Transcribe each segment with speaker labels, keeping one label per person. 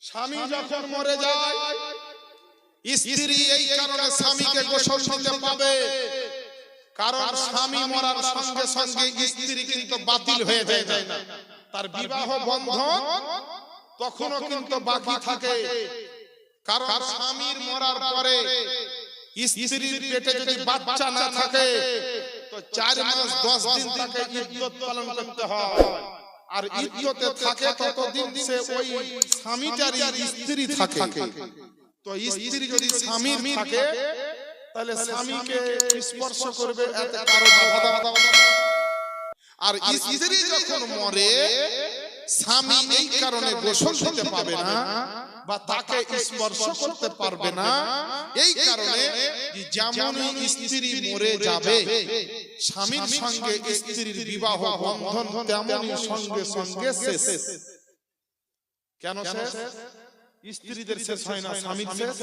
Speaker 1: স্বামী যখন মরে যায় স্ত্রী এই কারণে স্বামীকে গোসল দিতে পাবে, কারণ স্বামী মরার সঙ্গে সঙ্গে স্ত্রী কিন্তু বাতিল হয়ে যায় না, তার বিবাহ বন্ধন তখনও কিন্তু বাকি থাকে। কারণ স্বামীর মরার পরে স্ত্রীর পেটে যদি বাচ্চা না থাকে তো 4 মাস 10 দিন তাকে ইদ্যত পালন করতে হয়, আর ইদ্যতে থাকে ততদিন সে ওই স্বামীটারই স্ত্রী থাকে। তো স্ত্রী যদি স্বামীর থাকে তাহলে স্বামীকে স্পর্শ করবে, এতে কারো বাধা দেওয়া। আর স্ত্রী যখন মরে স্বামী এই কারণে গোসল দিতে পাবে না বা তাকে স্পর্শ করতে পারবে না, এই কারণে যেমন স্ত্রী মরে যাবে স্বামীর সঙ্গে স্ত্রীর বিবাহ বন্ধন তেমনই সঙ্গে সঙ্গে শেষ। কেন শেষ? স্ত্রীদের শেষ হয় না, স্বামীর শেষ।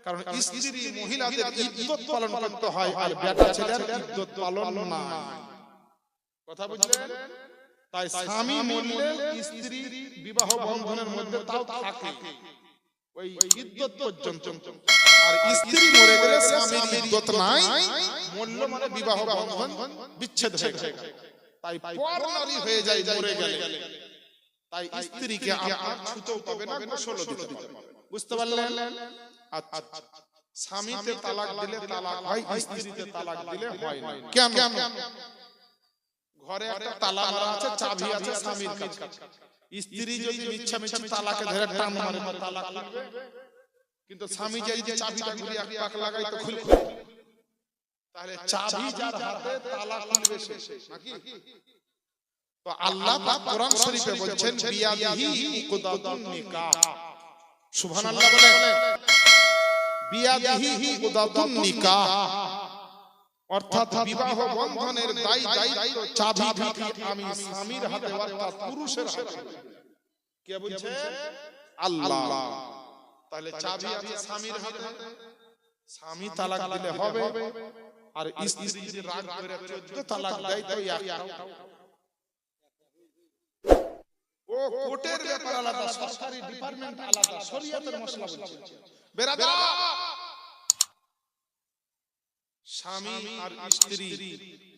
Speaker 1: কারণ স্ত্রী মহিলাদের ইদ্যত পালন করতে হয়, আর বেটা ছেলের ইদ্যত পালন না। কথা বুঝলেন? তাই স্বামী মরলে স্ত্রী বিবাহ বন্ধনের মধ্যে তাও থাকে ওই ইদ্যত পর্যন্ত, আর স্ত্রী মরে গেলে স্বামীর ইদ্যত নাই, মরল মানে বিবাহ বন্ধন বিচ্ছেদ হয়ে যায়। তাই পর নারী হয়ে যায় মরে গেলে। তাই স্ত্রীকে আপনার ছুতেও পাবে না, গোসলও দিতে পারবে না। বুঝতে পারলেন? আচ্ছা, স্বামীতে তালাক দিলে তালাক হয়, স্ত্রীতে তালাক দিলে হয় না। কেন? ঘরে একটা তালা মারা আছে, চাবি আছে স্বামীর কাছে, স্ত্রী যদি মিছামিছি তালাকে ধরে টান মারে তালাক খুলবে, কিন্তু স্বামী যদি চাবিটা ঘুরিয়ে এক পাক লাগায় তো খুলবে। তাহলে চাবি যার হাতে তালাক খুলবে সে, নাকি? তো আল্লাহ পাক কোরআন শরীফে বলছেন বিয়াদিহি উকদাতুন নিকাহ। সুবহানাল্লাহ বলেন। বিয়াদিহি উকদাতুন নিকাহ অর্থাৎ বিবাহ বন্ধনের দায়িত্ব চাবিকাঠি আমি স্বামীর হাতে, অর্থাৎ পুরুষের হাতে। কে বলছে? আল্লাহ। তাহলে চাবি আছে স্বামীর হাতে, স্বামী তালাক দিলে হবে, আর স্ত্রী যদি রাগ করে 14 তালাক দেয় তো একটা। ও কোর্টের ব্যাপার আলাদা, সরকারি ডিপার্টমেন্ট আলাদা, শরীয়তের মশলা বলছে। বেরাদর, স্বামী আর স্ত্রী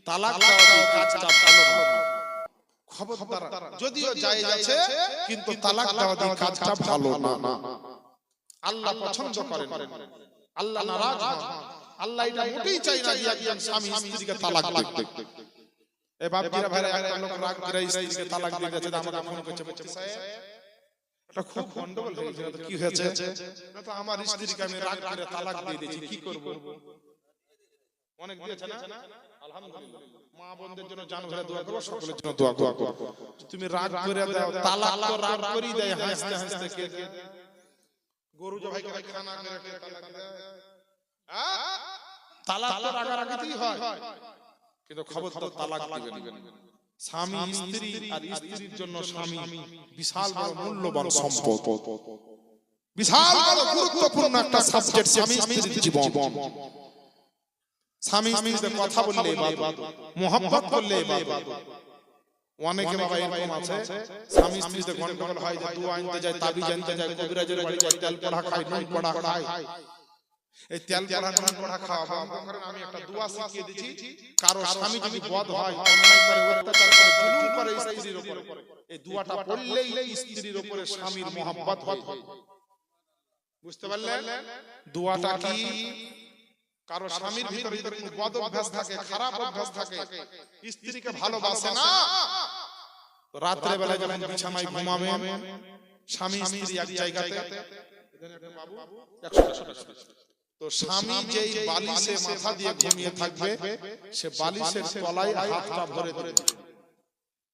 Speaker 1: তালাক দেওয়া কাজটা ভালো না। খবরদার, যদিও জায়েজ আছে কিন্তু তালাক দেওয়া কাজটা ভালো না। আল্লাহ পছন্দ করেন, আল্লাহ নারাজ হন। আল্লাহ এটা মোটেই চাই না যে একজন স্বামী স্ত্রীকে তালাক দেবে। এই বাপজিরা ভাইরা, একটা লোক রাগ করে স্ত্রীকে তালাক দিয়ে দিয়েছে, আমাকে ফোন করছে, বলছে স্যার এটা খুব গন্ডগোল হয়ে গেছে। তো কি হয়েছে? না তো আমার স্ত্রীকে আমি রাগ করে তালাক দিয়ে দিয়েছি, কি করব? অনেক দিয়েছে না? আলহামদুলিল্লাহ। মা বোনদের জন্য জান ভরে দোয়া করো, সকলের জন্য দোয়া করো। তুমি রাগ করে দাও, তালাক তো রাগ করেই দেয়, হাসতে হাসতে কে গরু জবাই করে খানা করে তালাক দেয়। তালাক তো রাগারাগিতেই হয়, কিন্তু খবরদার তালাক দিবেন না। স্বামী স্ত্রী আর স্ত্রীর জন্য স্বামী বিশাল বড় মূল্যবান সম্পদ, বিশাল বড় গুরুত্বপূর্ণ একটা সাবজেক্ট স্বামী স্ত্রীর জীবন। স্বামী স্ত্রীতে কথা বললে ইবাদত, মোহাব্বত করলে ইবাদত। অনেকে বাবা এরকম আছে, স্বামী স্ত্রীতে গন্ডগোল হয় যে দোয়া আনতে যায়, তাবিজ আনতে যায়, কবিরাজের বাড়ি যায়, তেল পড়া খায়, নুন পড়া খায়। এই তেল পড়া নুন পড়া খাওয়া বন্ধ করেন। আমি একটা দোয়া শিখিয়ে দিচ্ছি, কারো স্বামী যদি বদ হয়, অন্যায় করে, অত্যাচার করে, জুলুম করে স্ত্রীর উপরে, এই দোয়াটা পড়লেই স্ত্রীর উপরে স্বামীর মোহাব্বত হয়। বুঝতে পারলেন? দোয়াটা কি? কারো স্বামীর ভিতরে যদি কোনো বদ অভ্যাস থাকে, খারাপ অভ্যাস থাকে, স্ত্রীকে ভালোবাসে না, তো রাত্রে বেলা যখন বিছানায় ঘুমাবে, স্বামী স্ত্রী এক জায়গাতে, তো স্বামী যেই বালিশে মাথা দিয়ে ঘুমিয়ে থাকবে, সে বালিশের তলায় হাতটা ভরে দেবে,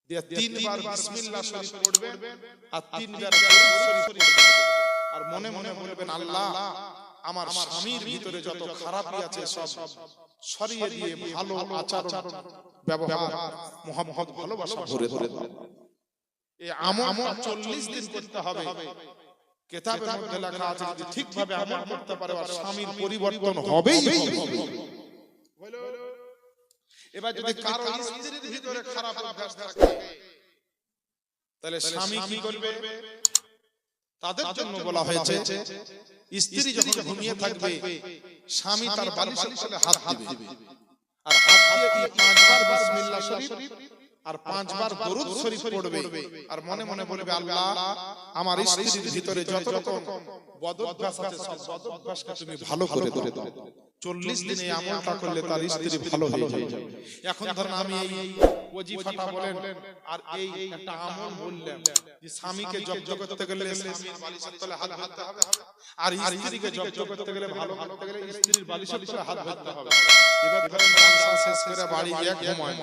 Speaker 1: দিয়ে 3 বার বিসমিল্লাহ শরীফ পড়বে আর 3 বার দরুদ শরীফ পড়বে, আর মনে মনে বলবেন আল্লাহ আমার স্বামীর ভিতরে যত খারাপই আছে সব সরিয়ে দিয়ে ভালো আচরণ, ব্যবহার, মোহাম্মদ, ভালোবাসা ভরে দাও। এই আমল 40 দিন করতে হবে। কিতাবের মধ্যে লেখা আছে যদি ঠিকভাবে আমল করতে পারে আর স্বামীর পরিবর্তন হবেই হবে। এবার যদি কারো স্ত্রীর ভিতরে খারাপ অভ্যাস থাকে তাহলে স্বামী কি করবে? তাদের জন্য বলা হয়েছে স্ত্রী যখন ঘুমিয়ে থাকবে স্বামী তার বালিশের তলে হাত দিবে আর হাত দিয়ে এই পাঁচবার বিসমিল্লাহ শরীফ আর পাঁচবার দরুদ শরীফ পড়বে আর মনে মনে বলবে আল্লাহ আমার স্ত্রীর ভিতরে যত রকম বদঅভ্যাস আছে সব বদঅভ্যাসকে তুমি ভালো করে দাও 40 দিনে আমলটা করলে তার স্ত্রী ভালো হয়ে যাবে এখন ধরুন আমি এই ওজিফাটা বলেন আর এই একটা আমল বললাম যে স্বামীকে জব্দ করতে গেলে স্বামীর বালিশের তলে হাত ধরতে হবে আর স্ত্রীকে জব্দ করতে গেলে ভালো করতে গেলে স্ত্রীর বালিশের তলে হাত ধরতে হবে এবার ধরেন শেষ করে বাড়ি গিয়ে ঘুমায়